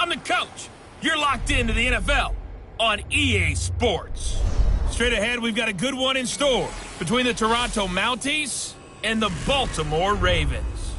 I'm the coach. You're locked into the NFL on EA Sports. Straight ahead, we've got a good one in store between the Toronto Mounties and the Baltimore Ravens.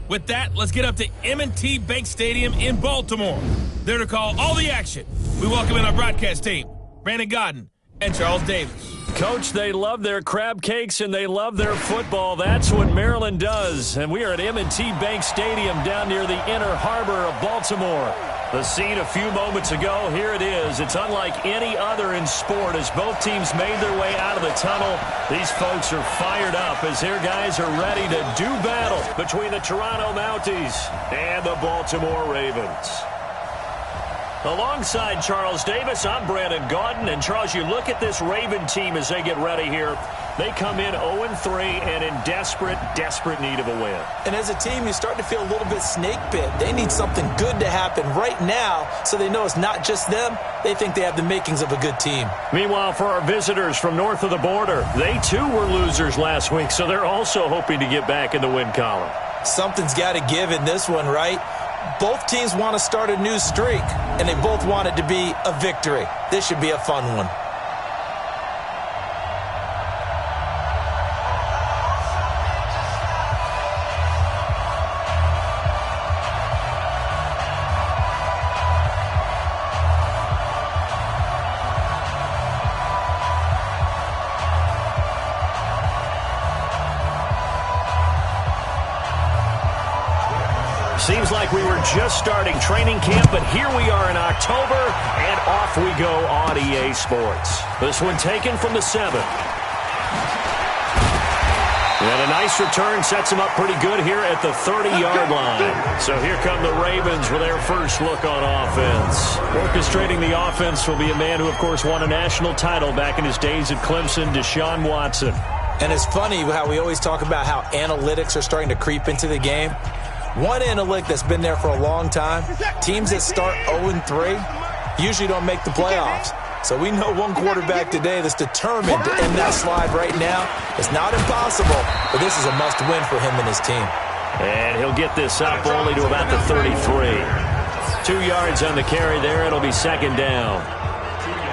With that, let's get up to M&T Bank Stadium in Baltimore. There to call all the action, we welcome in our broadcast team, Brandon Godden and Charles Davis. Coach, they love their crab cakes and they love their football. That's what Maryland does. And we are at M&T Bank Stadium down near the inner harbor of Baltimore. The scene a few moments ago, here it is. It's unlike any other in sport as both teams made their way out of the tunnel. These folks are fired up as their guys are ready to do battle between the Toronto Mounties and the Baltimore Ravens. Alongside Charles Davis, I'm Brandon Godden. And, Charles, you look at this Raven team as they get ready here. They come in 0-3 and in desperate need of a win. And as a team, you start to feel a little bit snake bit. They need something good to happen right now so they know it's not just them. They think they have the makings of a good team. Meanwhile, for our visitors from north of the border, they too were losers last week, so they're also hoping to get back in the win column. Something's got to give in this one, right? Both teams want to start a new streak, and they both want it to be a victory. This should be a fun one. Seems like we were just starting training camp, but here we are in October, and off we go on EA Sports. This one taken from the 7. And a nice return sets them up pretty good here at the 30-yard line. So here come the Ravens with their first look on offense. Orchestrating the offense will be a man who, of course, won a national title back in his days at Clemson, Deshaun Watson. And it's funny how we always talk about how analytics are starting to creep into the game. One analytic that's been there for a long time, teams that start 0-3 usually don't make the playoffs. So we know one quarterback today that's determined to end that slide right now. It's not impossible, but this is a must-win for him and his team. And he'll get this up only to about the 33. 2 yards on the carry there. It'll be second down.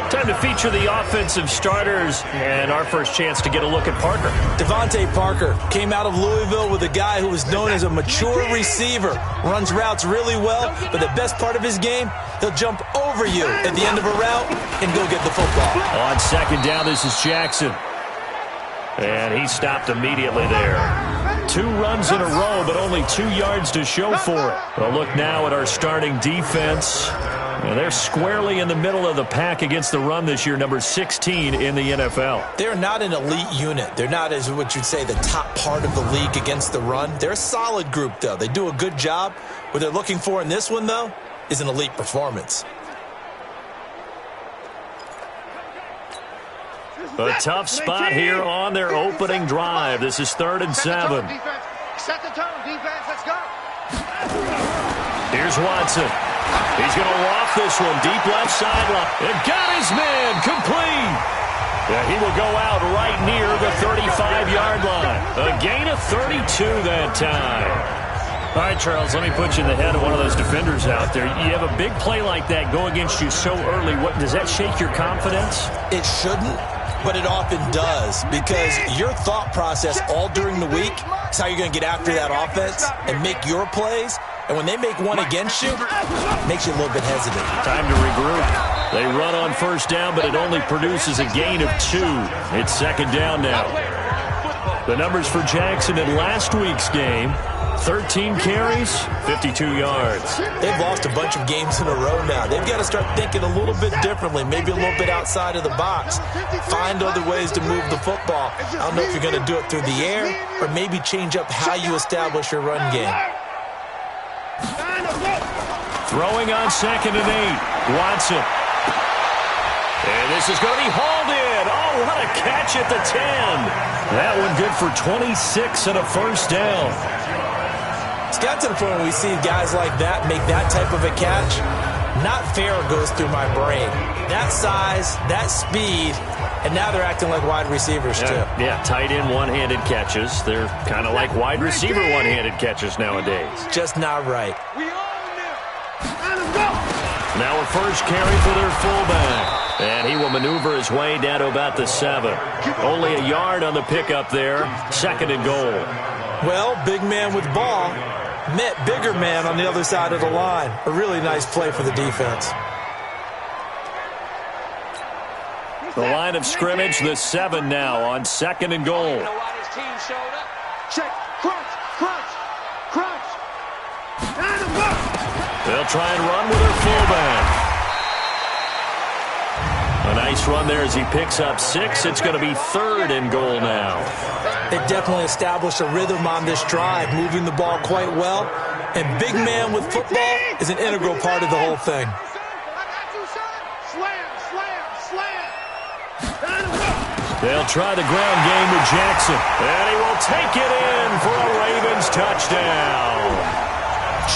Time to feature the offensive starters, and our first chance to get a look at Parker. Devontae Parker came out of Louisville with a guy who was known as a mature receiver. Runs routes really well, but the best part of his game, he'll jump over you at the end of a route and go get the football. On second down, this is Jackson. And he stopped immediately there. 2 runs in a row, but only 2 yards to show for it. A look now at our starting defense. And they're squarely in the middle of the pack against the run this year, number 16 in the NFL. They're not an elite unit. They're not, as what you'd say, the top part of the league against the run. They're a solid group, though. They do a good job. What they're looking for in this one, though, is an elite performance. A tough spot here on their opening drive. This is 3rd and 7. Set the tone, defense. Let's go. Here's Watson. He's going to loft this one deep left sideline. And got his man complete. Yeah, he will go out right near the 35-yard line. A gain of 32 that time. All right, Charles, let me put you in the head of one of those defenders out there. You have a big play like that go against you so early. What does that shake your confidence? It shouldn't, but it often does, because your thought process all during the week is how you're going to get after that offense and make your plays. And when they make one against you, it makes you a little bit hesitant. Time to regroup. They run on first down, but it only produces a gain of 2. It's second down now. The numbers for Jackson in last week's game: 13 carries, 52 yards. They've lost a bunch of games in a row now. They've got to start thinking a little bit differently, maybe a little bit outside of the box. Find other ways to move the football. I don't know if you're going to do it through the air or maybe change up how you establish your run game. Throwing on 2nd and 8. Watson. And this is going to be hauled in. Oh, what a catch at the 10. That one good for 26 and a first down. It's got to the point where we see guys like that make that type of a catch. Not fair goes through my brain. That size, that speed, and now they're acting like wide receivers too. Yeah, tight end one-handed catches. They're kind of like wide receiver one-handed catches nowadays. Just not right. We all knew. Now a first carry for their fullback. And he will maneuver his way down to about the 7. Only a yard on the pickup there. 2nd and goal. Well, big man with ball met bigger man on the other side of the line. A really nice play for the defense. The line of scrimmage, the 7 now on 2nd and goal. Check, crunch, crunch, crunch. They'll try and run with their fullback. A nice run there as he picks up 6. It's going to be 3rd and goal now. They've definitely established a rhythm on this drive, moving the ball quite well. And big man with football is an integral part of the whole thing. They'll try the ground game with Jackson. And he will take it in for a Ravens touchdown.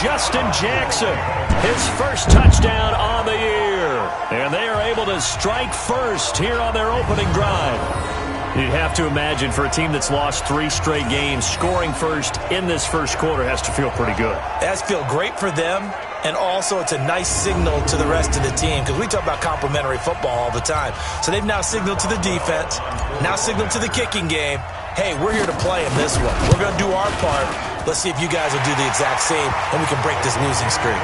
Justin Jackson, his first touchdown on the year. And they are able to strike first here on their opening drive. You'd have to imagine for a team that's lost 3 straight games, scoring first in this first quarter has to feel pretty good. It has to feel great for them, and also it's a nice signal to the rest of the team because we talk about complementary football all the time. So they've now signaled to the defense, now signaled to the kicking game, hey, we're here to play in this one. We're going to do our part. Let's see if you guys will do the exact same, and we can break this losing streak.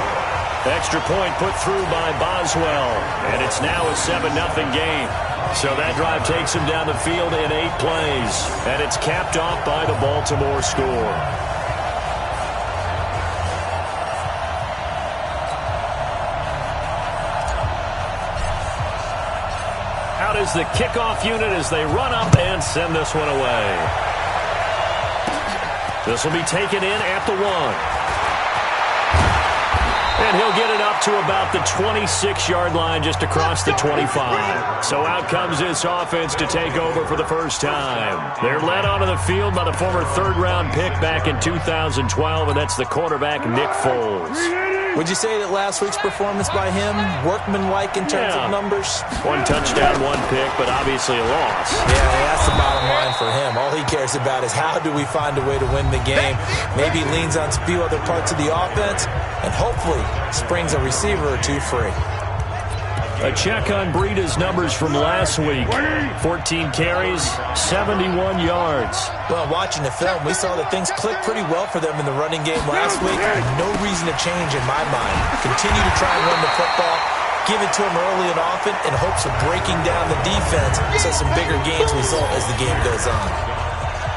Extra point put through by Boswell, and it's now a 7-0 game. So that drive takes him down the field in 8 plays, and it's capped off by the Baltimore score. Out is the kickoff unit as they run up and send this one away. This will be taken in at the 1. And he'll get it up to about the 26-yard line just across the 25. So out comes this offense to take over for the first time. They're led onto the field by the former 3rd-round pick back in 2012, and that's the quarterback Nick Foles. Would you say that last week's performance by him, workmanlike in terms of numbers? 1 touchdown, 1 pick, but obviously a loss. Yeah, that's the bottom line for him. All he cares about is how do we find a way to win the game. Maybe leans on a few other parts of the offense, and hopefully springs a receiver or 2 free. A check on Breida's numbers from last week. 14 carries, 71 yards. Well, watching the film, we saw that things clicked pretty well for them in the running game last week. No reason to change in my mind. Continue to try and run the football, give it to him early and often in hopes of breaking down the defense so some bigger gains result as the game goes on.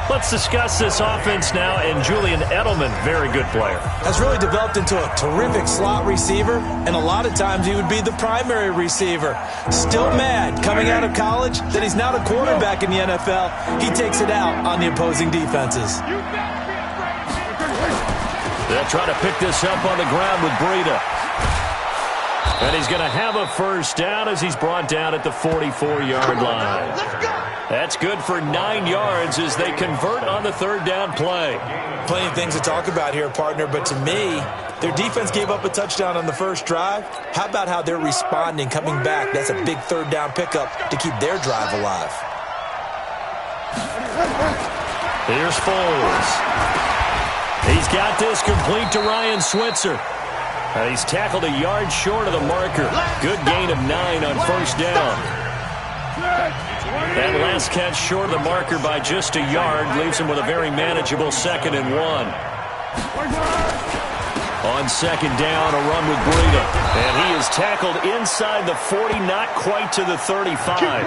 Let's discuss this offense now, and Julian Edelman, very good player. Has really developed into a terrific slot receiver, and a lot of times he would be the primary receiver. Still mad coming out of college that he's now the quarterback in the NFL. He takes it out on the opposing defenses. They'll try to pick this up on the ground with Breida. And he's going to have a first down as he's brought down at the 44-yard line. That's good for 9 yards as they convert on the 3rd down play. Plenty of things to talk about here, partner, but to me, their defense gave up a touchdown on the first drive. How about how they're responding, coming back? That's a big 3rd down pickup to keep their drive alive. Here's Foles. He's got this complete to Ryan Switzer. He's tackled a yard short of the marker. Good gain of 9 on first down. That last catch short of the marker by just a yard leaves him with a very manageable 2nd and 1. On 2nd down, a run with Breida. And he is tackled inside the 40, not quite to the 35.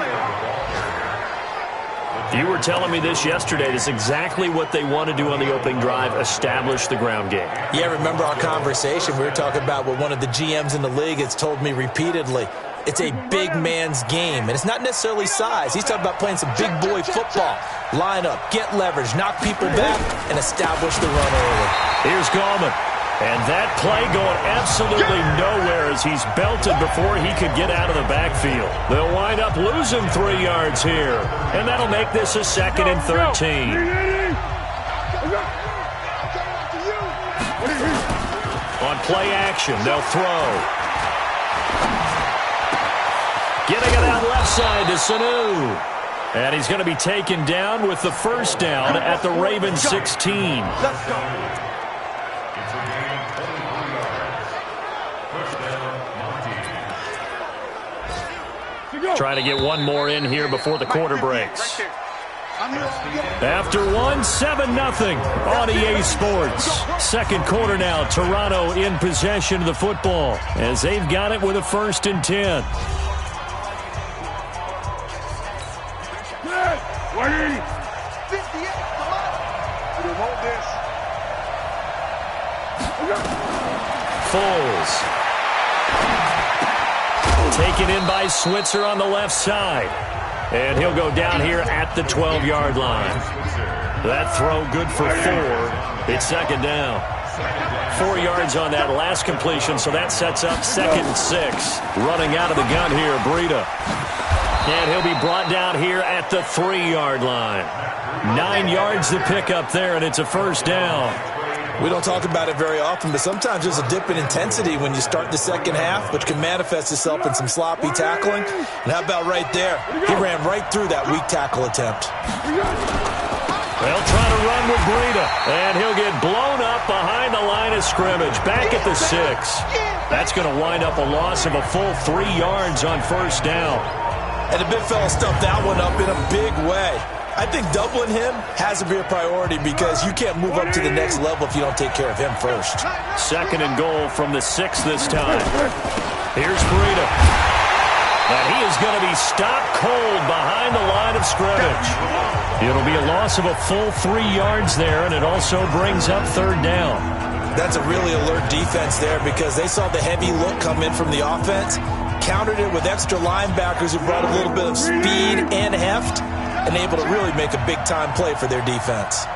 You were telling me this yesterday. This is exactly what they want to do on the opening drive, establish the ground game. Yeah, remember our conversation? We were talking about what one of the GMs in the league has told me repeatedly. It's a big man's game, and it's not necessarily size. He's talking about playing some big boy football. Line up, get leverage, knock people back, and establish the run early. Here's Gallman. And that play going absolutely nowhere as he's belted before he could get out of the backfield. They'll wind up losing 3 yards here. And that'll make this a 2nd and 13. On play action, they'll throw. Getting it out left side to Sanu. And he's going to be taken down with the first down at the Ravens 16. Let's go. Trying to get one more in here before the quarter breaks. After one, 7-0 on EA Sports. Second quarter now, Toronto in possession of the football as they've got it with a 1st and 10. Foles. Taken in by Switzer on the left side. And he'll go down here at the 12-yard line. That throw good for 4. It's 2nd down. 4 yards on that last completion, so that sets up 2nd and 6. Running out of the gun here, Breida. And he'll be brought down here at the 3-yard line. 9 yards to pick up there, and it's a 1st down. We don't talk about it very often, but sometimes there's a dip in intensity when you start the second half, which can manifest itself in some sloppy tackling. And how about right there? He ran right through that weak tackle attempt. They'll try to run with Breida, and he'll get blown up behind the line of scrimmage, back at the 6. That's going to wind up a loss of a full 3 yards on 1st down. And the big fella stuffed that one up in a big way. I think doubling him has to be a priority because you can't move up to the next level if you don't take care of him first. 2nd and goal from the 6 this time. Here's Breida. And he is going to be stopped cold behind the line of scrimmage. It'll be a loss of a full 3 yards there, and it also brings up 3rd down. That's a really alert defense there because they saw the heavy look come in from the offense, countered it with extra linebackers who brought a little bit of speed and heft, and able to really make a big-time play for their defense.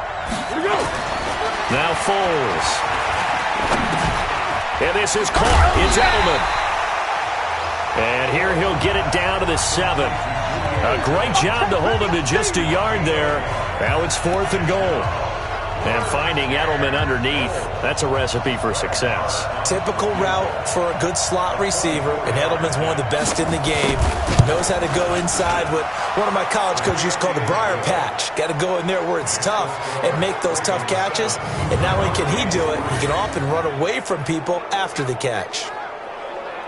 Now Foles. And this is caught. It's Edelman. And here he'll get it down to the 7. A great job to hold him to just a yard there. Now it's 4th and goal. And finding Edelman underneath, that's a recipe for success. Typical route for a good slot receiver, and Edelman's one of the best in the game. Knows how to go inside what one of my college coaches used to call the briar patch. Got to go in there where it's tough and make those tough catches. And not only can he do it, he can often run away from people after the catch.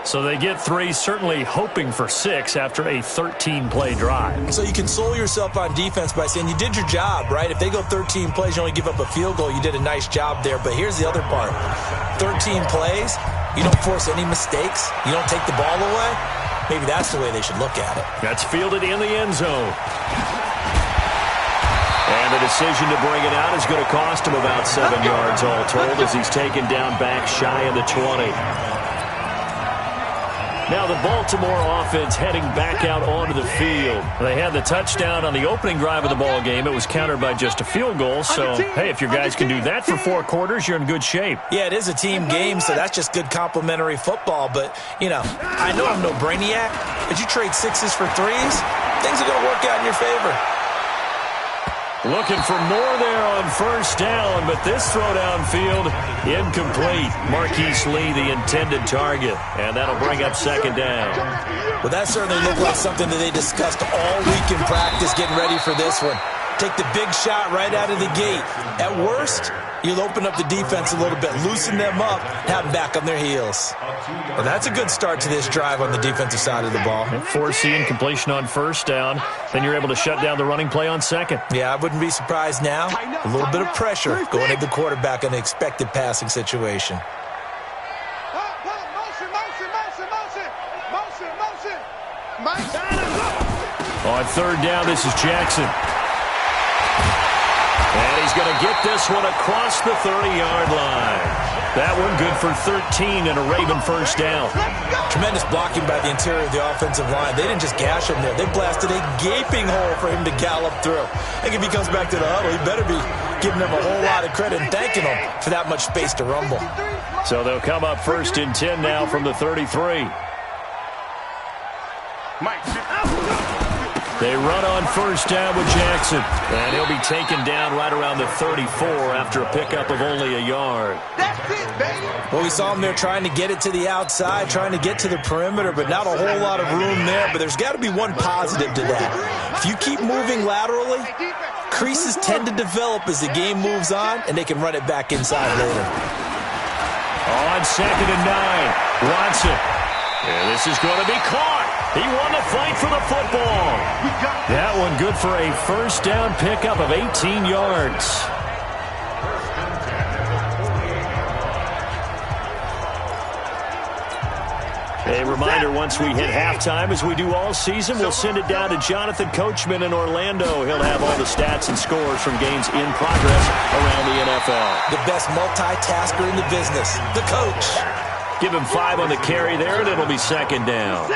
So they get 3, certainly hoping for 6 after a 13-play drive. So you console yourself on defense by saying you did your job, right? If they go 13 plays, you only give up a field goal, you did a nice job there. But here's the other part. 13 plays, you don't force any mistakes, you don't take the ball away. Maybe that's the way they should look at it. That's fielded in the end zone. And the decision to bring it out is going to cost him about 7 yards all told as he's taken down back shy of the 20. Now the Baltimore offense heading back out onto the field. They had the touchdown on the opening drive of the ball game. It was countered by just a field goal. So, hey, if your guys can do that for 4 quarters, you're in good shape. Yeah, it is a team game, so that's just good complimentary football. But, you know, I know I'm no brainiac, but you trade 6s for 3s, things are going to work out in your favor. Looking for more there on 1st down, but this throw downfield incomplete. Marquise Lee, the intended target, and that'll bring up 2nd down. Well, that certainly looked like something that they discussed all week in practice getting ready for this one. Take the big shot right out of the gate. At worst, you'll open up the defense a little bit, loosen them up, have them back on their heels. Well, that's a good start to this drive on the defensive side of the ball. And forcing completion on 1st down, then you're able to shut down the running play on 2nd. Yeah, I wouldn't be surprised now. A little bit of pressure going at the quarterback in an expected passing situation. On 3rd down, this is Jackson. And he's going to get this one across the 30-yard line. That one good for 13 and a Raven 1st down. Tremendous blocking by the interior of the offensive line. They didn't just gash him there. They blasted a gaping hole for him to gallop through. I think if he comes back to the huddle, he better be giving them a whole lot of credit and thanking them for that much space to rumble. So they'll come up 1st and 10 now from the 33. They run on 1st down with Jackson. And he'll be taken down right around the 34 after a pickup of only a yard. That's it, baby. Well, we saw him there trying to get it to the outside, trying to get to the perimeter, but not a whole lot of room there. But there's got to be one positive to that. If you keep moving laterally, creases tend to develop as the game moves on, and they can run it back inside later. On 2nd and 9, Watson. And this is going to be caught. He won the fight for the football. That one good for a first down pickup of 18 yards. A reminder, once we hit halftime, as we do all season, we'll send it down to Jonathan Coachman in Orlando. He'll have all the stats and scores from games in progress around the NFL. The best multitasker in the business, the coach. Give him 5 on the carry there, and it'll be second down.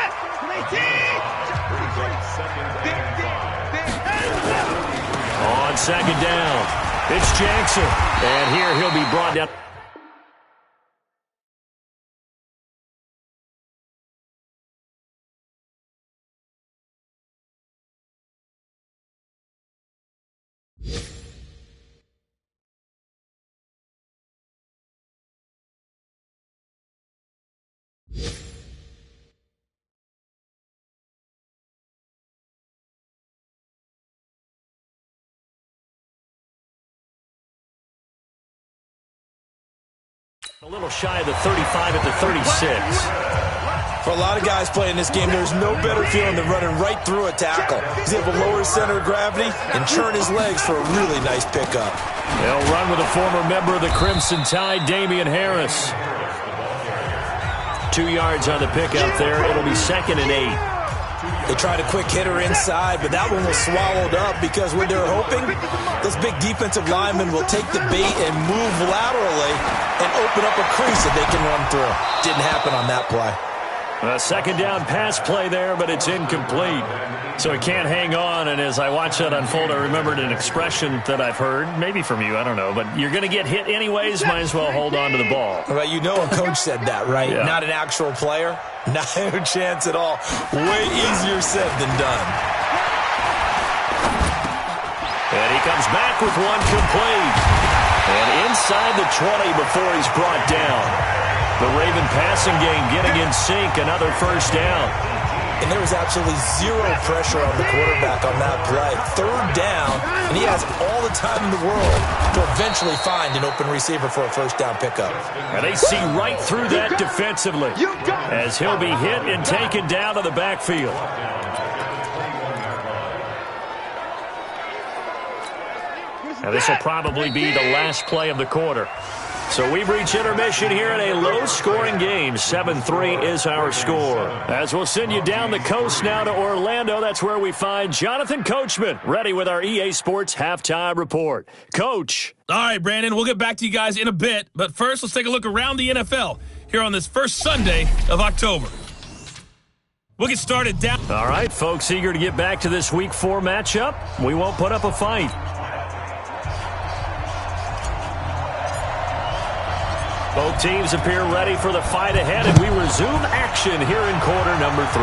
On second down, it's Jackson. And here he'll be brought down. A little shy of the 35 at the 36. For a lot of guys playing this game, there's no better feeling than running right through a tackle. He's able to lower his center of gravity and churn his legs for a really nice pickup. They'll run with a former member of the Crimson Tide, Damian Harris. 2 yards on the pickup there. It'll be second and 8. They tried a quick hitter inside, but that one was swallowed up because what they're hoping, those big defensive linemen will take the bait and move laterally and open up a crease that they can run through. Didn't happen on that play. A second down pass play there, but it's incomplete. So he can't hang on, and as I watched that unfold, I remembered an expression that I've heard, maybe from you, I don't know, but you're going to get hit anyways, might as well hold on to the ball. Well, you know a coach said that, right? Yeah. Not an actual player. Not a chance at all. Way easier said than done. And he comes back with one complete. And inside the 20 before he's brought down. The Raven passing game getting in sync, another first down. And there was absolutely zero pressure on the quarterback on that play. Third down, and he has all the time in the world to eventually find an open receiver for a first down pickup. And they see right through that defensively as he'll be hit and taken down to the backfield. Now this will probably be the last play of the quarter. So we've reached intermission here in a low-scoring game. 7-3 is our score. As we'll send you down the coast now to Orlando, that's where we find Jonathan Coachman, ready with our EA Sports halftime report. Coach. All right, Brandon, we'll get back to you guys in a bit. But first, let's take a look around the NFL here on this first Sunday of October. We'll get started down. All right, folks, eager to get back to this Week 4 matchup. We won't put up a fight. Both teams appear ready for the fight ahead, and we resume action here in quarter number 3.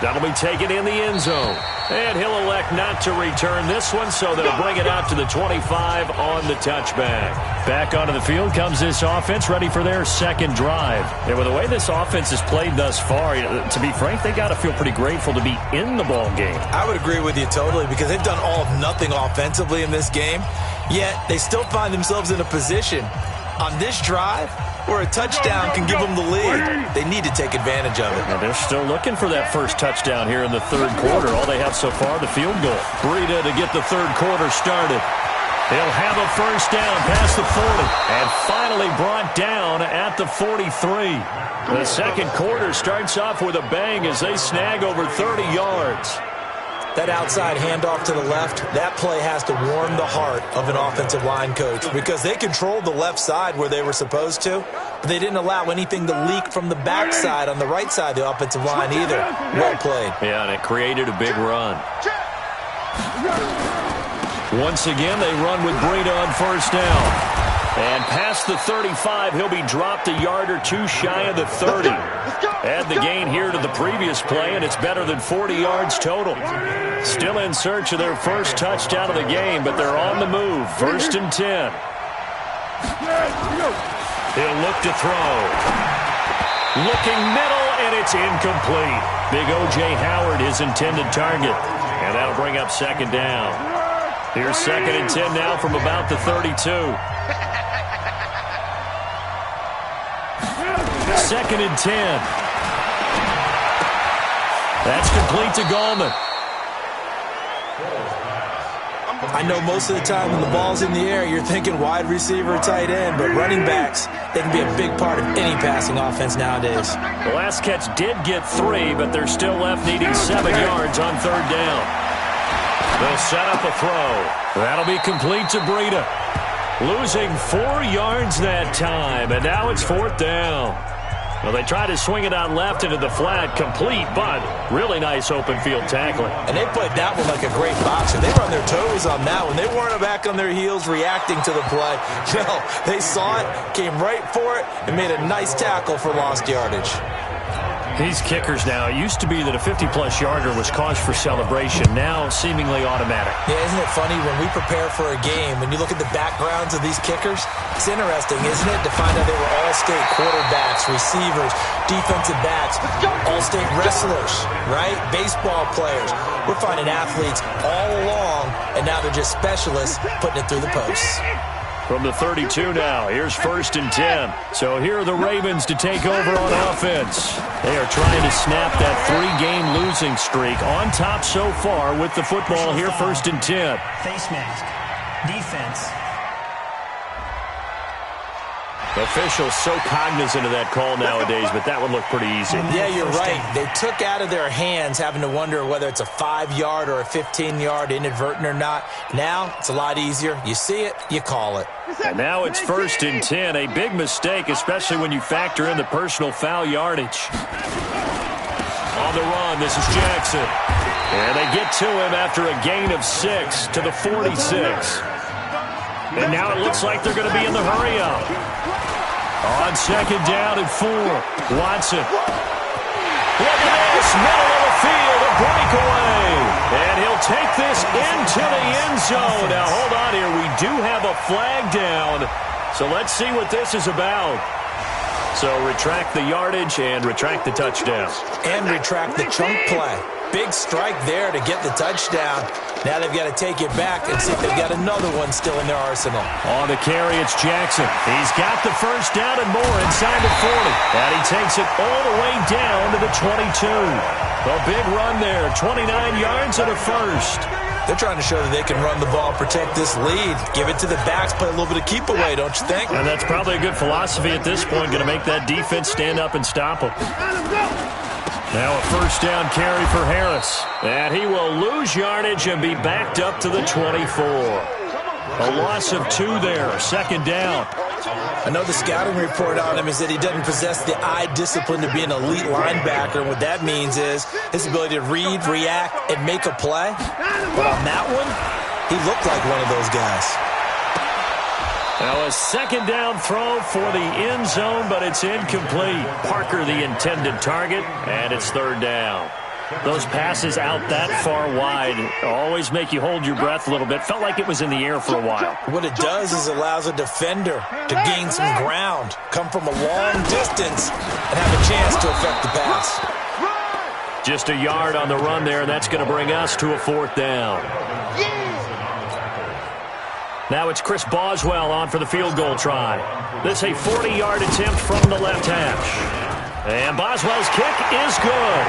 That'll be taken in the end zone. And he'll elect not to return this one, so they'll bring it out to the 25 on the touchback. Back onto the field comes this offense, ready for their second drive. And with the way this offense has played thus far, to be frank, they got to feel pretty grateful to be in the ball game. I would agree with you totally, because they've done all of nothing offensively in this game, yet they still find themselves in a position on this drive where a touchdown can give them the lead. They need to take advantage of it. And they're still looking for that first touchdown here in the third quarter. All they have so far, the field goal. Breida to get the third quarter started. He'll have a first down past the 40 and finally brought down at the 43. The second quarter starts off with a bang as they snag over 30 yards. That outside handoff to the left, that play has to warm the heart of an offensive line coach, because they controlled the left side where they were supposed to, but they didn't allow anything to leak from the backside on the right side of the offensive line either. Well played. Yeah, and it created a big run. Once again, they run with Breida on first down. And past the 35, he'll be dropped a yard or two shy of the 30. Add the gain here to the previous play, and it's better than 40 yards total. Still in search of their first touchdown of the game, but they're on the move. First and 10. He'll look to throw. Looking middle, and it's incomplete. Big O.J. Howard, his intended target. And that'll bring up second down. Here's second and 10 now from about the 32. Second and 10. That's complete to Gallman. I know most of the time when the ball's in the air, you're thinking wide receiver, tight end, but running backs, they can be a big part of any passing offense nowadays. The last catch did get 3, but they're still left needing 7 yards on 3rd down. They'll set up a throw. That'll be complete to Breida. Losing 4 yards that time, and now it's 4th down. Well, they tried to swing it out left into the flat, complete, but really nice open field tackling. And they played that one like a great boxer. They were on their toes on that one. They weren't back on their heels reacting to the play. No, they saw it, came right for it, and made a nice tackle for lost yardage. These kickers now, it used to be that a 50-plus yarder was cause for celebration, now seemingly automatic. Yeah, isn't it funny when we prepare for a game, when you look at the backgrounds of these kickers, it's interesting, isn't it, to find out they were all-state quarterbacks, receivers, defensive backs, all-state wrestlers, right? Baseball players. We're finding athletes all along, and now they're just specialists putting it through the posts. From the 32 now, here's 1st and 10. So here are the Ravens to take over on offense. They are trying to snap that 3-game losing streak on top so far with the football here, 1st and 10. Face mask. Defense. Officials so cognizant of that call nowadays, but that one looked pretty easy. Yeah, you're right. They took out of their hands having to wonder whether it's a 5-yard or a 15-yard inadvertent or not. Now, it's a lot easier. You see it, you call it. And now it's 1st and 10. A big mistake, especially when you factor in the personal foul yardage. On the run, this is Jackson. And they get to him after a gain of 6 to the 46. And now it looks like they're going to be in the hurry-up. On 2nd down and 4, Watson. Look at this, middle of the field, a breakaway. And he'll take this into the end zone. Now, hold on here. We do have a flag down. So let's see what this is about. So retract the yardage and retract the touchdown. And retract the chunk play. Big strike there to get the touchdown. Now they've got to take it back and see if they've got another one still in their arsenal. On the carry, it's Jackson. He's got the 1st down and more inside the 40. And he takes it all the way down to the 22. A big run there, 29 yards and a 1st. They're trying to show that they can run the ball, protect this lead, give it to the backs, play a little bit of keep away, don't you think? And that's probably a good philosophy at this point, going to make that defense stand up and stop them. Now a 1st down carry for Harris. And he will lose yardage and be backed up to the 24. A loss of 2 there, 2nd down. I know the scouting report on him is that he doesn't possess the eye discipline to be an elite linebacker. What that means is his ability to read, react, and make a play. But on that one, he looked like one of those guys. Now a 2nd down throw for the end zone, but it's incomplete. Parker the intended target, and it's 3rd down. Those passes out that far wide always make you hold your breath a little bit. Felt like it was in the air for a while. What it does is allows a defender to gain some ground, come from a long distance, and have a chance to affect the pass. Just a yard on the run there, and that's going to bring us to a 4th down. Now it's Chris Boswell on for the field goal try. This is a 40-yard attempt from the left hash. And Boswell's kick is good.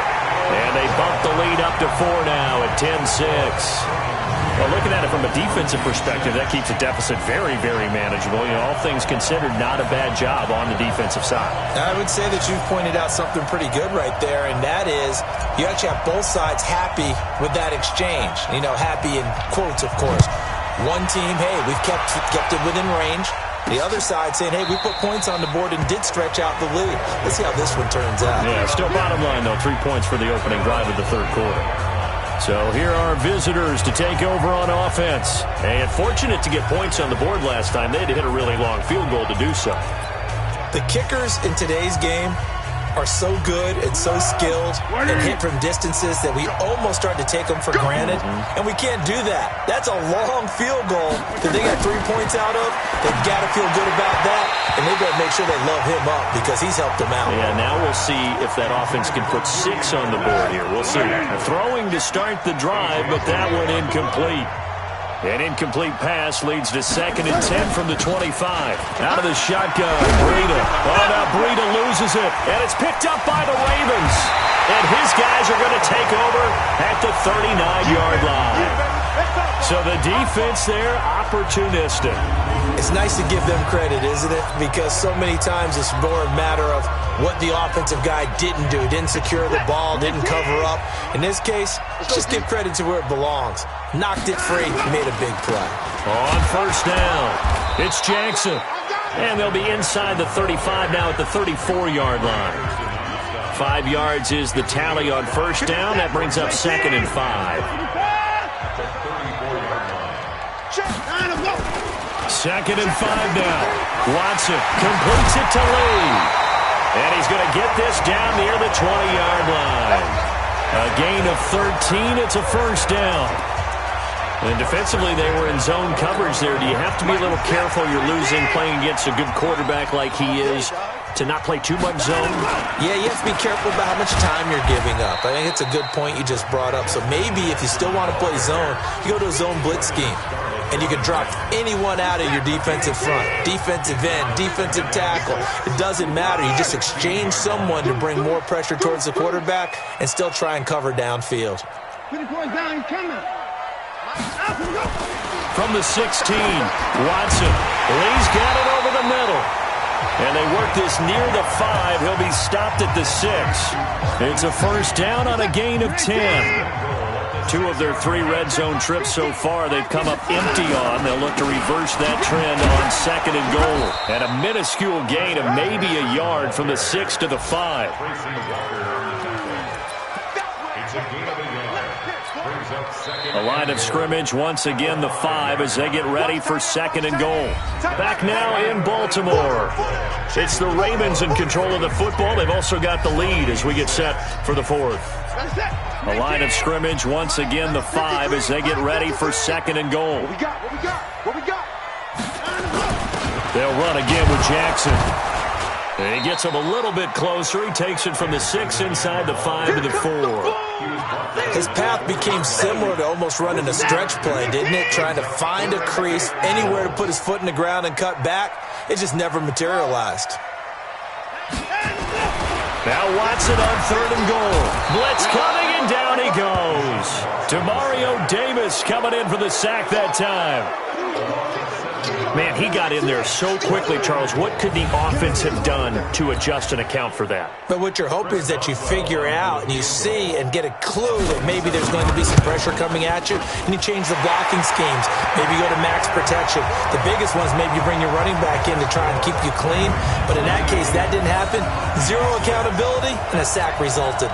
And they bump the lead up to 4 now at 10-6. Well, looking at it from a defensive perspective, that keeps the deficit very, very manageable. You know, all things considered, not a bad job on the defensive side. I would say that you've pointed out something pretty good right there, and that is you actually have both sides happy with that exchange. You know, happy in quotes, of course. One team, hey, we've kept it within range. The other side saying, hey, we put points on the board and did stretch out the lead. Let's see how this one turns out. Yeah, still bottom line, though, 3 points for the opening drive of the 3rd quarter. So here are visitors to take over on offense. And fortunate to get points on the board last time. They had to hit a really long field goal to do so. The kickers in today's game are so good and so skilled and hit from distances that we almost start to take them for granted, and we can't do that. That's a long field goal that they got 3 points out of. They've got to feel good about that, and they better make sure they love him up because he's helped them out. Yeah, now we'll see if that offense can put 6 on the board here. We'll see. Throwing to start the drive, but that one incomplete. An incomplete pass leads to 2nd and 10 from the 25. Out of the shotgun, Breida. Oh, now Breida loses it, and it's picked up by the Ravens. And his guys are going to take over at the 39-yard line. So the defense there, opportunistic. It's nice to give them credit, isn't it? Because so many times it's more a matter of what the offensive guy didn't do. Didn't secure the ball, didn't cover up. In this case, just give credit to where it belongs. Knocked it free, made a big play. On first down, it's Jackson. And they'll be inside the 35 now at the 34-yard line. 5 yards is the tally on first down. That brings up 2nd and 5. 2nd and 5 now. Watson completes it to Lee. And he's going to get this down near the 20-yard line. A gain of 13. It's a first down. And defensively, they were in zone coverage there. Do you have to be a little careful? You're losing playing against a good quarterback like he is to not play too much zone? Yeah, you have to be careful about how much time you're giving up. I think it's a good point you just brought up. So maybe if you still want to play zone, you go to a zone blitz scheme. And you can drop anyone out of your defensive front, defensive end, defensive tackle. It doesn't matter. You just exchange someone to bring more pressure towards the quarterback and still try and cover downfield. From the 16, Watson. Lee's got it over the middle. And they work this near the 5. He'll be stopped at the 6. It's a first down on a gain of 10. 2 of their 3 red zone trips so far they've come up empty on. They'll look to reverse that trend on 2nd and goal. And a minuscule gain of maybe a yard from the 6 to the 5. A line of scrimmage once again the 5 as they get ready for 2nd and goal. Back now in Baltimore. It's the Ravens in control of the football. They've also got the lead as we get set for the 4th. A line of scrimmage once again the 5 as they get ready for 2nd and goal. They'll run again with Jackson. And he gets him a little bit closer. He takes it from the 6 inside the 5 to the 4. His path became similar to almost running a stretch play, didn't it? Trying to find a crease, anywhere to put his foot in the ground and cut back. It just never materialized. Now Watson on 3rd and goal. Blitz coming, and down he goes. Demario Davis coming in for the sack that time. Man, he got in there so quickly, Charles. What could the offense have done to adjust and account for that? But what you're hoping is that you figure out and you see and get a clue that maybe there's going to be some pressure coming at you, and you change the blocking schemes. Maybe you go to max protection. The biggest one is maybe you bring your running back in to try and keep you clean. But in that case, that didn't happen. 0 accountability, and a sack resulted.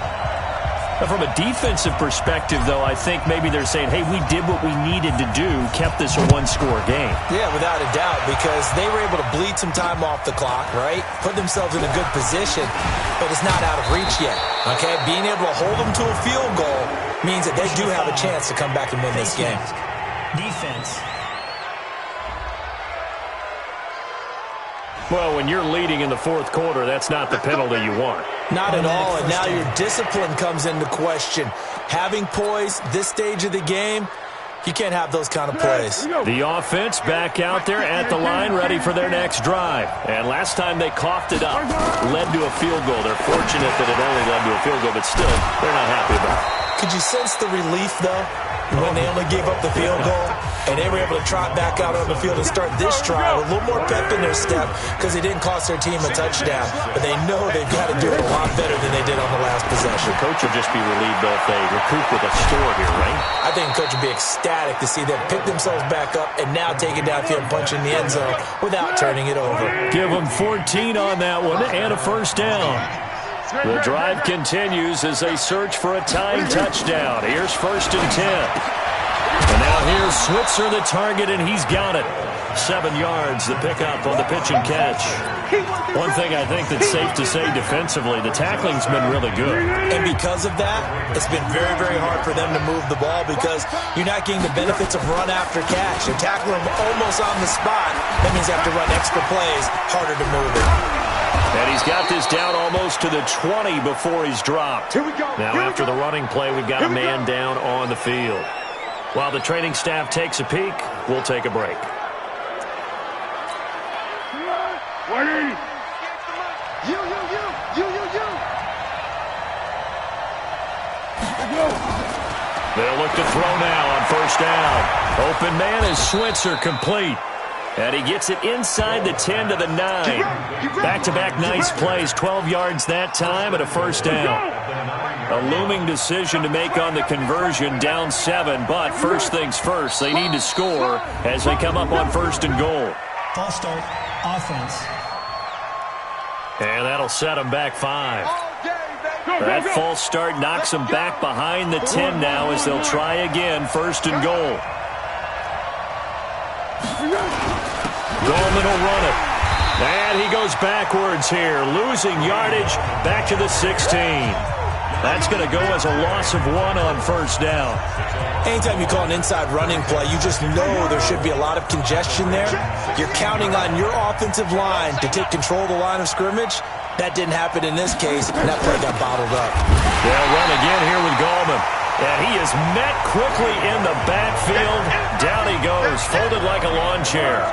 From a defensive perspective, though, I think maybe they're saying, hey, we did what we needed to do, kept this a 1-score game. Yeah, without a doubt, because they were able to bleed some time off the clock, right? Put themselves in a good position, but it's not out of reach yet, okay? Being able to hold them to a field goal means that they do have a chance to come back and win this game. Defense. Well, when you're leading in the 4th quarter, that's not the penalty you want. Not at all, and now your discipline comes into question. Having poise this stage of the game, you can't have those kind of plays. The offense back out there at the line, ready for their next drive. And last time they coughed it up, led to a field goal. They're fortunate that it only led to a field goal, but still, they're not happy about it. Could you sense the relief, though, when they only gave up the field goal? And they were able to trot back out on the field and start this drive with a little more pep in their step because they didn't cost their team a touchdown. But they know they've got to do it a lot better than they did on the last possession. The coach will just be relieved, though, if they recoup with a score here, right? I think the coach would be ecstatic to see them pick themselves back up and now take it downfield and punch in the end zone without turning it over. Give them 14 on that one and a first down. The drive continues as they search for a tying touchdown. Here's 1st and 10. And now here's Switzer, the target, and he's got it. 7 yards, the pickup on the pitch and catch. One thing I think that's safe to say defensively, the tackling's been really good. And because of that, it's been very, very hard for them to move the ball because you're not getting the benefits of run after catch. You're tackling them almost on the spot. That means you have to run extra plays, harder to move it. And he's got this down almost to the 20 before he's dropped. Now after the running play, we've got a man down on the field. While the training staff takes a peek, we'll take a break. They'll look to throw now on first down. Open man is Switzer, complete. And he gets it inside the 10 to the 9. Back-to-back nice plays, 12 yards that time and a first down. A looming decision to make on the conversion, down 7. But first things first, they need to score as they come up on first and goal. False start, offense. And that'll set them back 5. That false start knocks them back behind the 10 now as they'll try again, first and goal. Goldman will run it. And he goes backwards here, losing yardage back to the 16. That's going to go as a loss of 1 on first down. Anytime you call an inside running play, you just know there should be a lot of congestion there. You're counting on your offensive line to take control of the line of scrimmage. That didn't happen in this case, and that play got bottled up. They'll run again here with Goldman. And he is met quickly in the backfield. Down he goes, folded like a lawn chair.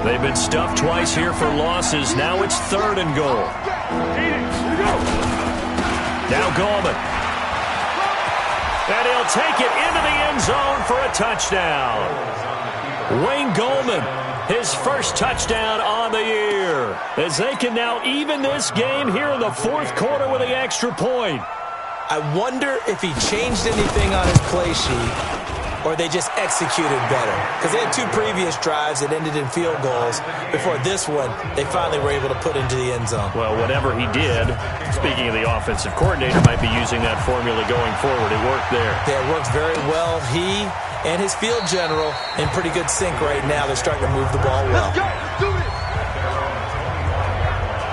They've been stuffed twice here for losses. Now it's third and goal. Now Goldman. And he'll take it into the end zone for a touchdown. Wayne Goldman, his first touchdown on the year. As they can now even this game here in the fourth quarter with the extra point. I wonder if he changed anything on his play sheet or they just executed better. Because they had 2 previous drives that ended in field goals. Before this one, they finally were able to put into the end zone. Well, whatever he did, speaking of the offensive coordinator, might be using that formula going forward. It worked there. Yeah, it works very well. He and his field general in pretty good sync right now. They're starting to move the ball well. Let's go. Let's do it.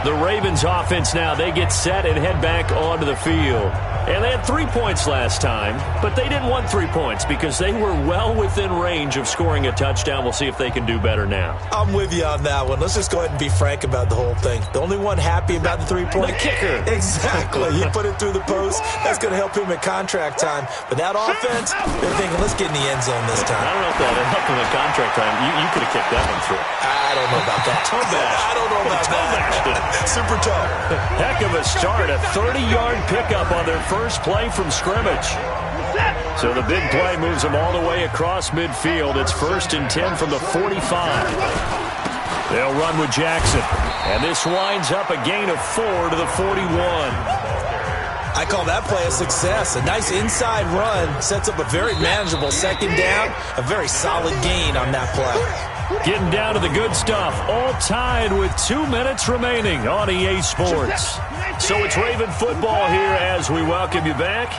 The Ravens offense now, they get set and head back onto the field. And they had 3 points last time, but they didn't want 3 points because they were well within range of scoring a touchdown. We'll see if they can do better now. I'm with you on that one. Let's just go ahead and be frank about the whole thing. The only one happy about the 3-point? The kicker. Exactly. He put it through the post. That's going to help him at contract time. But that offense, they're thinking, let's get in the end zone this time. I don't know if that helped him at contract time. You could have kicked that one through. I don't know about that. I don't know about that. Super tough. Heck of a start. A 30-yard pickup on their first play from scrimmage. So the big play moves them all the way across midfield. It's 1st and 10 from the 45. They'll run with Jackson. And this winds up a gain of 4 to the 41. I call that play a success. A nice inside run sets up a very manageable second down. A very solid gain on that play. Getting down to the good stuff. All tied with 2 minutes remaining on EA Sports. So it's Raven football here as we welcome you back.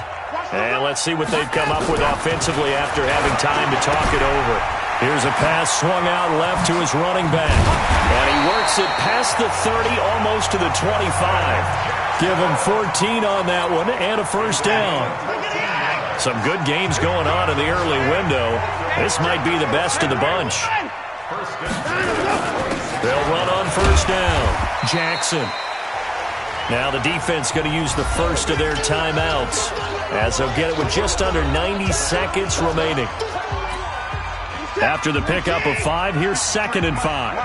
And let's see what they've come up with offensively after having time to talk it over. Here's a pass swung out left to his running back. And he works it past the 30, almost to the 25. Give him 14 on that one and a first down. Some good games going on in the early window. This might be the best of the bunch. They'll run on first down. Jackson. Now the defense going to use the first of their timeouts as they'll get it with just under 90 seconds remaining. After the pickup of 5, here's 2nd and 5.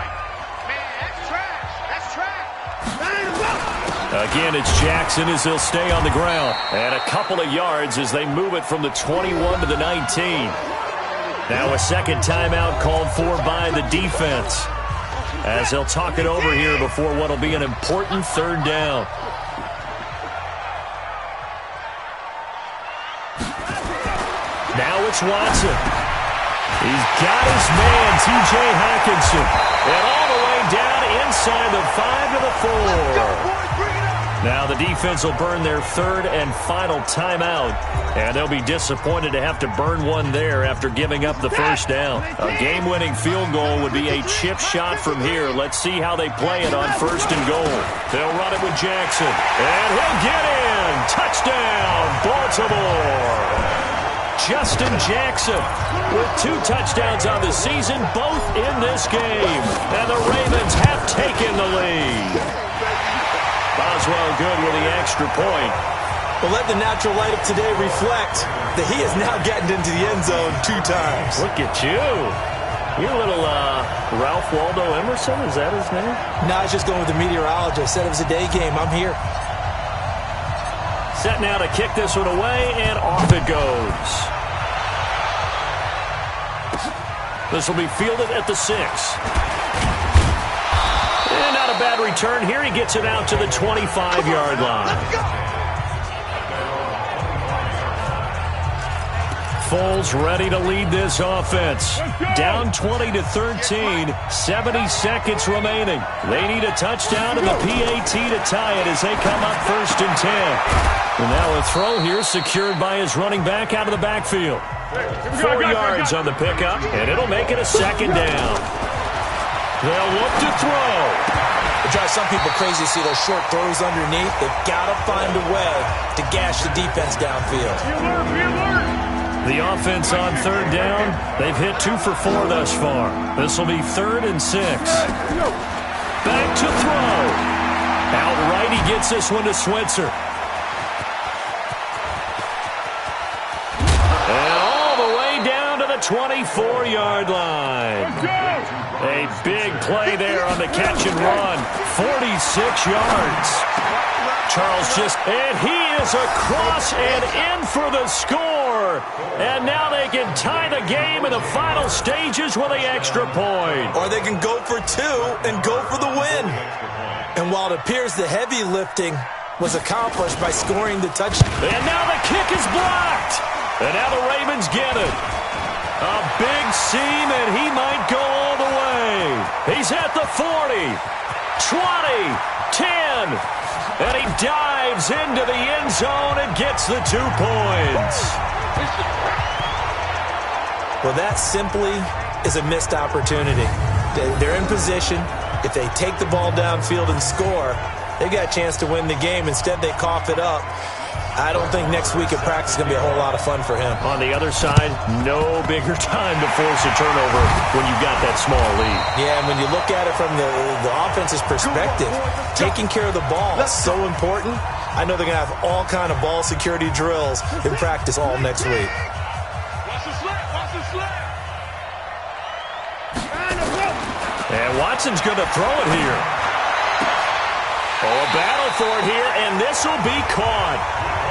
Again, it's Jackson as he'll stay on the ground. And a couple of yards as they move it from the 21 to the 19. Now a second timeout called for by the defense as they'll talk it over here before what will be an important third down. Now it's Watson. He's got his man, T.J. Hawkinson. And all the way down inside the 5 to the 4. Now the defense will burn their third and final timeout. And they'll be disappointed to have to burn one there after giving up the first down. A game-winning field goal would be a chip shot from here. Let's see how they play it on first and goal. They'll run it with Jackson. And he'll get in. Touchdown, Baltimore. Justin Jackson with 2 touchdowns on the season, both in this game. And the Ravens have taken the lead. Boswell good with the extra point. Well, let the natural light of today reflect that he is now getting into the end zone 2 times. Look at you. You're a little Ralph Waldo Emerson, is that his name? No, I was just going with the meteorologist. Said it was a day game. I'm here. Set now to kick this one away, and off it goes. This will be fielded at the 6. And not a bad return here. He gets it out to the 25-yard line. Foles ready to lead this offense. Down 20-13, 70 seconds remaining. They need a touchdown and the PAT to tie it as they come up 1st and 10. And now a throw here secured by his running back out of the backfield. 4 yards on the pickup, and it'll make it a 2nd down. They'll look to throw. It drives some people crazy to see those short throws underneath. They've got to find a way to gash the defense downfield. The offense on 3rd down, they've hit 2 for 4 thus far. This will be 3rd and 6. Back to throw. Outright, he gets this one to Switzer. And all the way down to the 24-yard line. A big play there on the catch and run. 46 yards. Charles and he is across and in for the score. And now they can tie the game in the final stages with the extra point. Or they can go for 2 and go for the win. And while it appears the heavy lifting was accomplished by scoring the touchdown. And now the kick is blocked. And now the Ravens get it. A big seam, and he might go all the way. He's at the 40, 20, 10. And he dives into the end zone and gets the 2 points. Well, that simply is a missed opportunity. They're in position. If they take the ball downfield and score, they got a chance to win the game. Instead, they cough it up. I don't think next week at practice is going to be a whole lot of fun for him. On the other side, no bigger time to force a turnover when you've got that small lead. Yeah, and when you look at it from the offense's perspective, taking care of the ball is so important. I know they're going to have all kind of ball security drills in practice all next week. And Watson's going to throw it here. Oh, a battle for it here, and this will be caught.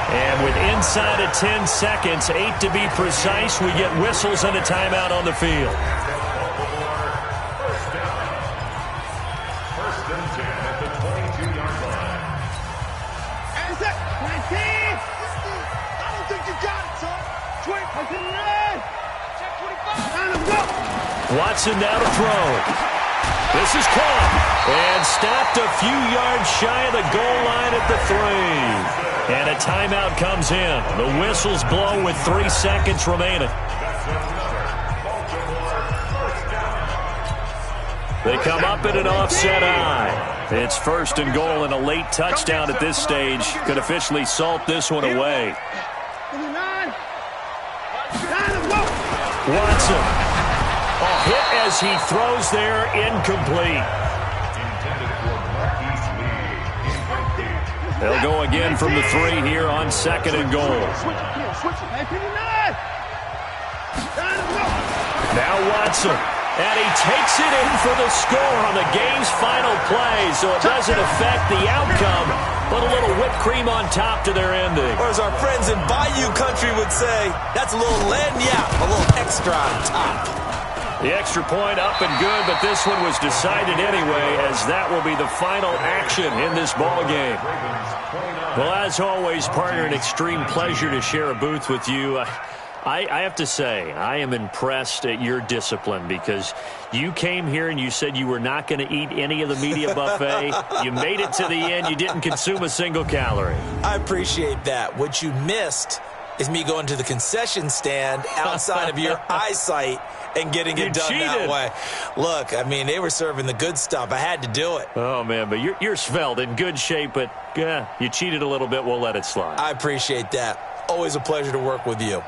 And with inside of 10 seconds, 8 to be precise, we get whistles and a timeout on the field. First and 10 at the 22-yard line. And it's at 19. I don't think you got it, son. 29. Check 25. And let's go. Watson now to throw. This is caught and stopped a few yards shy of the goal line at the 3. And a timeout comes in. The whistles blow with 3 seconds remaining. They come up in an offset eye. It's 1st and goal, and a late touchdown at this stage could officially salt this one away. Watson. A hit as he throws there, incomplete. They'll go again from the 3 here on 2nd and goal. Now Watson. And he takes it in for the score on the game's final play, so it doesn't affect the outcome, but a little whipped cream on top to their ending. Or as our friends in Bayou Country would say, that's a little lagniappe, a little extra on top. The extra point up and good, but this one was decided anyway, as that will be the final action in this ball game. Well, as always, partner, an extreme pleasure to share a booth with you. I have to say, I am impressed at your discipline, because you came here and you said you were not going to eat any of the media buffet. You made it to the end. You didn't consume a single calorie. I appreciate that. What you missed is me going to the concession stand outside of your eyesight and getting it done that way. Look, I mean, they were serving the good stuff. I had to do it. Oh, man, but you're svelte, in good shape, but yeah, you cheated a little bit. We'll let it slide. I appreciate that. Always a pleasure to work with you.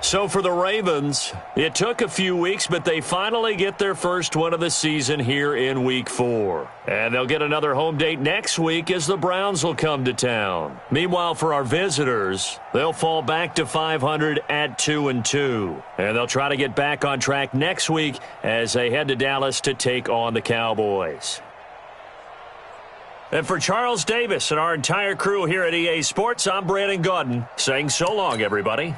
So for the Ravens, it took a few weeks, but they finally get their first win of the season here in Week 4. And they'll get another home date next week as the Browns will come to town. Meanwhile, for our visitors, they'll fall back to 500 at 2-2. And they'll try to get back on track next week as they head to Dallas to take on the Cowboys. And for Charles Davis and our entire crew here at EA Sports, I'm Brandon Gaudin saying so long, everybody.